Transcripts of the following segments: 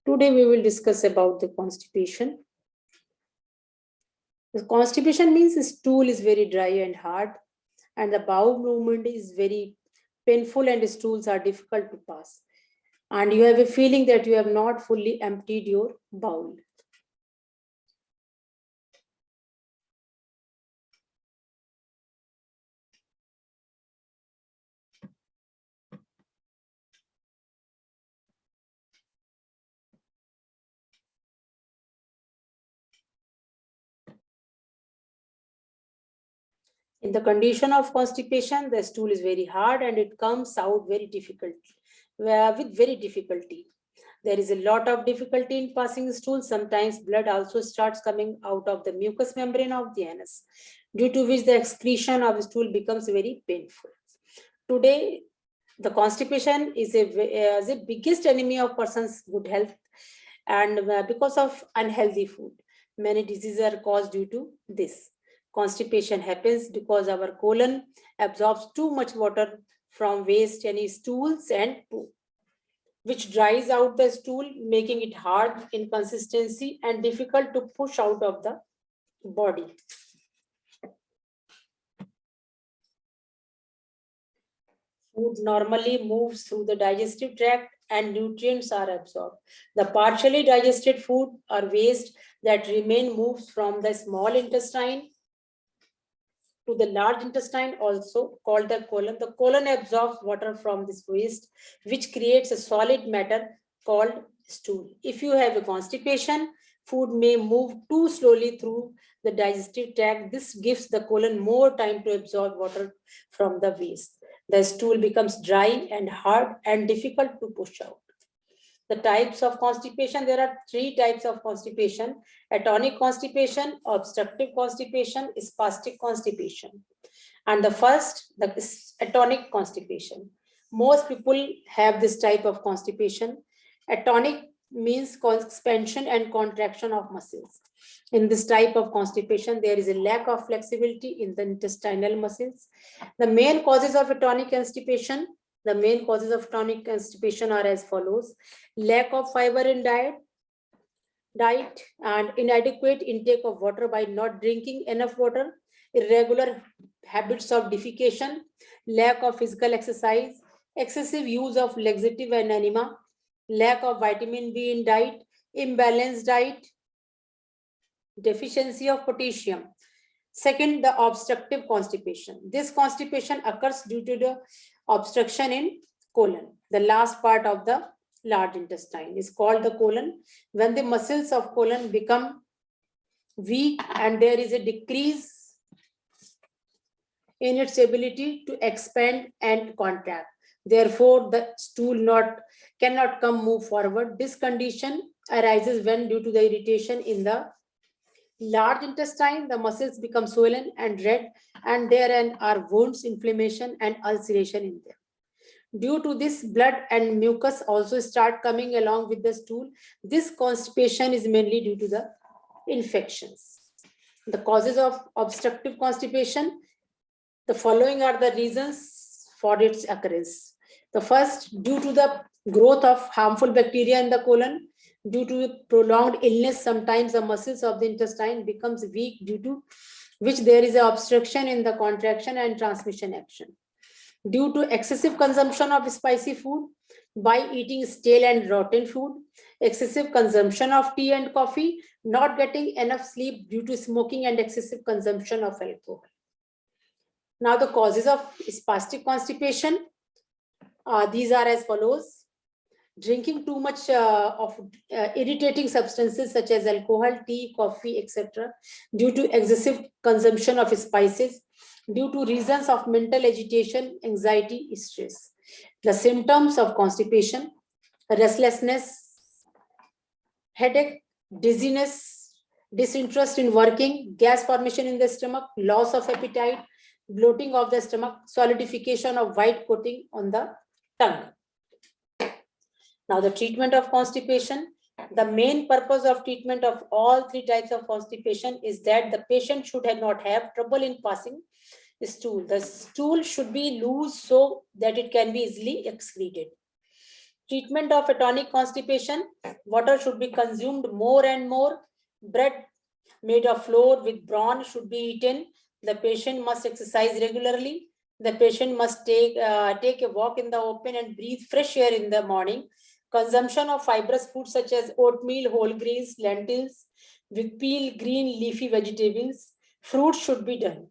Today we will discuss about the constipation. The constipation means the stool is very dry and hard, and the bowel movement is very painful, and the stools are difficult to pass. And you have a feeling that you have not fully emptied your bowel. In the condition of constipation, the stool is very hard and it comes out very difficult, with very difficulty. There is a lot of difficulty in passing the stool. Sometimes blood also starts coming out of the mucous membrane of the anus, due to which the excretion of the stool becomes very painful. Today, the constipation is the biggest enemy of person's good health, and because of unhealthy food, many diseases are caused due to this. Constipation happens because our colon absorbs too much water from waste, any stools and poo, which dries out the stool, making it hard in consistency and difficult to push out of the body. Food normally moves through the digestive tract and nutrients are absorbed. The partially digested food or waste that remain moves from the small intestine to the large intestine, also called the colon. The colon absorbs water from this waste, which creates a solid matter called stool. If you have a constipation, food may move too slowly through the digestive tract. This gives the colon more time to absorb water from the waste. The stool becomes dry and hard and difficult to push out. The types of constipation, there are 3 types of constipation: atonic constipation, obstructive constipation, spastic constipation. And the first, the atonic constipation. Most people have this type of constipation. Atonic means expansion and contraction of muscles. In this type of constipation, there is a lack of flexibility in the intestinal muscles. The main causes of atonic constipation are as follows: lack of fiber in diet and inadequate intake of water by not drinking enough water, irregular habits of defecation, lack of physical exercise, excessive use of laxative and enema, lack of vitamin B in diet, imbalanced diet, deficiency of potassium. Second, the obstructive constipation. This constipation occurs due to the obstruction in colon. The last part of the large intestine is called the colon. When the muscles of colon become weak and there is a decrease in its ability to expand and contract, therefore the stool cannot move forward. This condition arises when, due to the irritation in the large intestine, the muscles become swollen and red, and there are wounds, inflammation, and ulceration in them. Due to this, blood and mucus also start coming along with the stool. This constipation is mainly due to the infections. The causes of obstructive constipation, the following are the reasons for its occurrence. The first, due to the growth of harmful bacteria in the colon. Due to prolonged illness, sometimes the muscles of the intestine becomes weak, due to which there is an obstruction in the contraction and transmission action. Due to excessive consumption of spicy food by eating stale and rotten food, excessive consumption of tea and coffee, not getting enough sleep due to smoking, and excessive consumption of alcohol. Now the causes of spastic constipation, these are as follows: drinking too much of irritating substances such as alcohol, tea, coffee, etc., due to excessive consumption of spices, due to reasons of mental agitation, anxiety, stress. The symptoms of constipation: restlessness, headache, dizziness, disinterest in working, gas formation in the stomach, loss of appetite, bloating of the stomach, solidification of white coating on the tongue. Now, the treatment of constipation. The main purpose of treatment of all 3 types of constipation is that the patient should not have trouble in passing stool. The stool should be loose so that it can be easily excreted. Treatment of atonic constipation, water should be consumed more and more. Bread made of flour with brawn should be eaten. The patient must exercise regularly. The patient must take a walk in the open and breathe fresh air in the morning. Consumption of fibrous foods such as oatmeal, whole grains, lentils, with peel, green leafy vegetables, fruits should be done.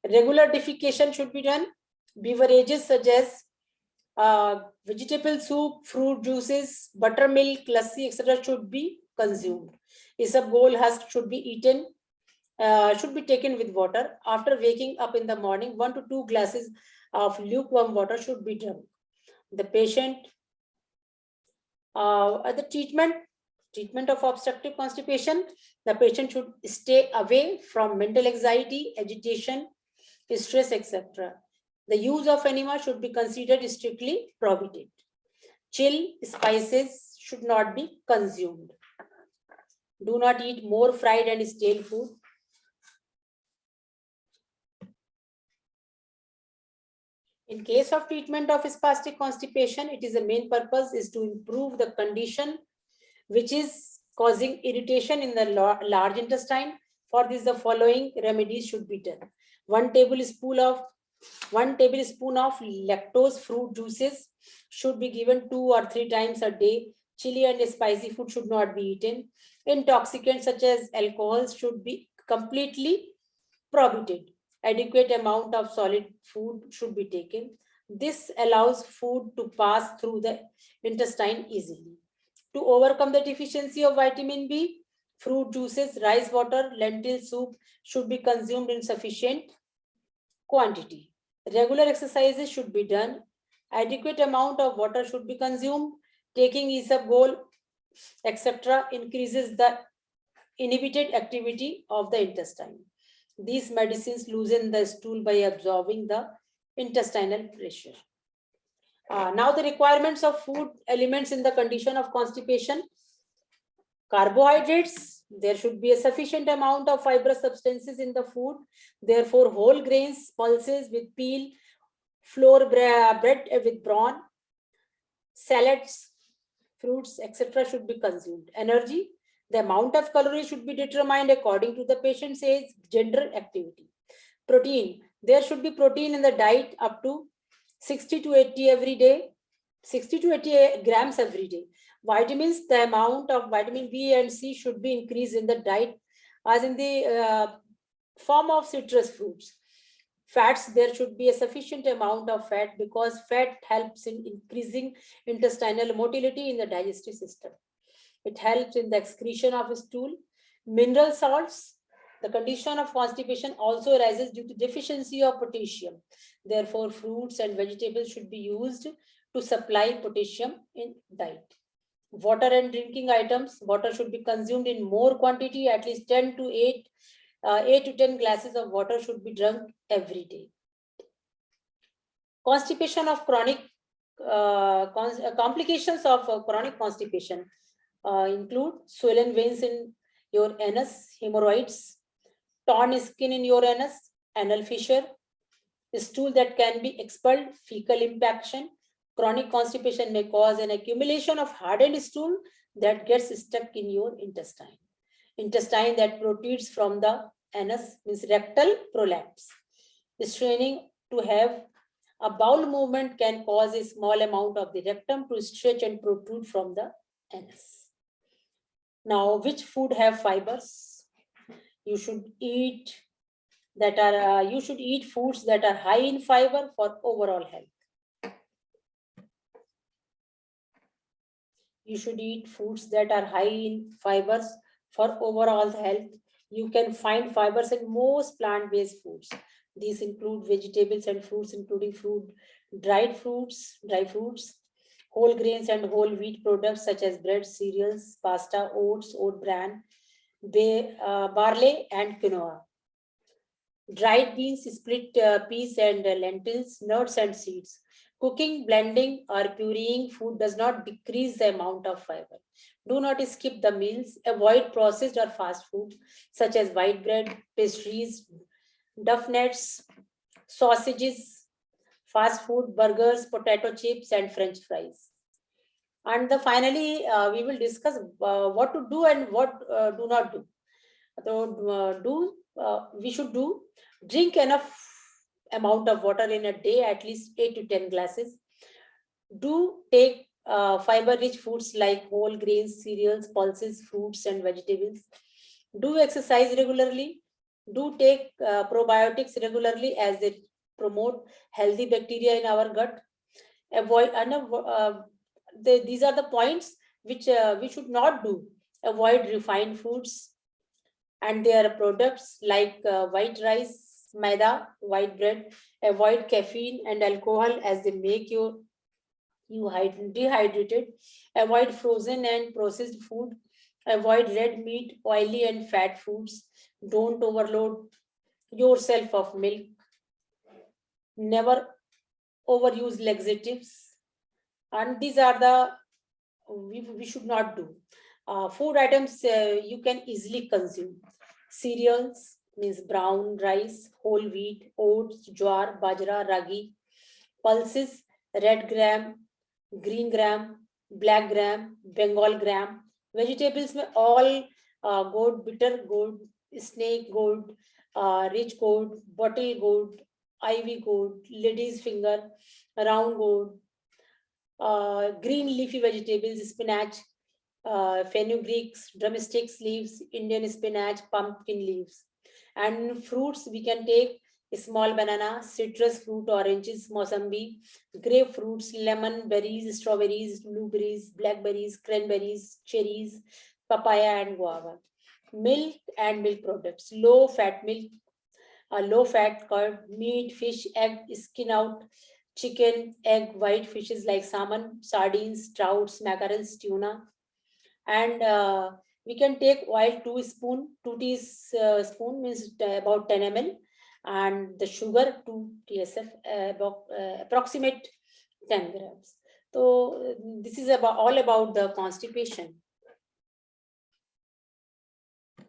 Regular defecation should be done. Beverages such as vegetable soup, fruit juices, buttermilk, lassi, etc. should be consumed. Isabgol husk should be eaten, should be taken with water. After waking up in the morning, 1 to 2 glasses of lukewarm water should be drunk. The patient, the treatment of obstructive constipation, the patient should stay away from mental anxiety, agitation, stress, etc. The use of enema should be considered strictly prohibited. Chill spices should not be consumed. Do not eat more fried and stale food. In case of treatment of spastic constipation, it is the main purpose is to improve the condition which is causing irritation in the large intestine. For this, the following remedies should be done. 1 tablespoon of lactose fruit juices should be given 2 or 3 times a day. Chili and spicy food should not be eaten. Intoxicants such as alcohols should be completely prohibited. Adequate amount of solid food should be taken. This allows food to pass through the intestine easily. To overcome the deficiency of vitamin B, fruit juices, rice water, lentil soup should be consumed in sufficient quantity. Regular exercises should be done. Adequate amount of water should be consumed. Taking isabgol, etc. increases the inhibited activity of the intestine. These medicines loosen the stool by absorbing the intestinal pressure. Now the requirements of food elements in the condition of constipation. Carbohydrates, there should be a sufficient amount of fibrous substances in the food. Therefore, whole grains, pulses with peel, flour bread with brawn, salads, fruits, etc. should be consumed. Energy, the amount of calories should be determined according to the patient's age, gender, activity. Protein, there should be protein in the diet up to 60 to 80 every day, 60 to 80 grams every day. Vitamins, the amount of vitamin B and C should be increased in the diet as in the form of citrus fruits. Fats, there should be a sufficient amount of fat because fat helps in increasing intestinal motility in the digestive system. It helps in the excretion of stool. Mineral salts, the condition of constipation also arises due to deficiency of potassium. Therefore, fruits and vegetables should be used to supply potassium in diet. Water and drinking items, water should be consumed in more quantity, at least 8 to 10 glasses of water should be drunk every day. Constipation of chronic complications of chronic constipation include swollen veins in your anus, hemorrhoids, torn skin in your anus, anal fissure, stool that can be expelled, fecal impaction. Chronic constipation may cause an accumulation of hardened stool that gets stuck in your intestine. Intestine that protrudes from the anus means rectal prolapse. Straining to have a bowel movement can cause a small amount of the rectum to stretch and protrude from the anus. Now, which food have fibers? You should eat foods that are high in fiber for overall health. You should eat foods that are high in fibers for overall health. You can find fibers in most plant-based foods. These include vegetables and fruits, including dry fruits, whole grains and whole wheat products such as bread, cereals, pasta, oats, oat bran, barley, and quinoa. Dried beans, split peas and lentils, nuts and seeds. Cooking, blending, or pureeing food does not decrease the amount of fiber. Do not skip the meals. Avoid processed or fast food such as white bread, pastries, duff nuts, sausages, fast food, burgers, potato chips, and French fries. And finally, we will discuss what to do and what do not do. So, we should do drink enough amount of water in a day, at least 8 to 10 glasses. Do take fiber-rich foods like whole grains, cereals, pulses, fruits, and vegetables. Do exercise regularly. Do take probiotics regularly as they promote healthy bacteria in our gut. Avoid these are the points which we should not do. Avoid refined foods and their products like white rice, maida, white bread. Avoid caffeine and alcohol as they make you dehydrated. Avoid frozen and processed food. Avoid red meat, oily and fat foods. Don't overload yourself of milk. Never overuse laxatives. And these are the we should not do. Food items you can easily consume. Cereals means brown rice, whole wheat, oats, jowar, bajra, ragi. Pulses, red gram, green gram, black gram, Bengal gram. Vegetables में all gourd, bitter gourd, snake gourd, rich gourd, bottle gourd, ivy gourd, lady's finger, round gourd, green leafy vegetables, spinach, fenugreeks, drumsticks leaves, Indian spinach, pumpkin leaves. And fruits we can take small banana, citrus fruit, oranges, mosambi, grapefruits, lemon, berries, strawberries, blueberries, blackberries, cranberries, cherries, papaya, and guava. Milk and milk products, low fat milk, low fat curd, meat, fish, egg, skin out, chicken, egg, white fishes like salmon, sardines, trouts, mackerels, tuna. And we can take oil 2 teaspoon means about 10 ml, and the sugar 2 tsf, about approximate 10 grams. So this is about all about the constipation.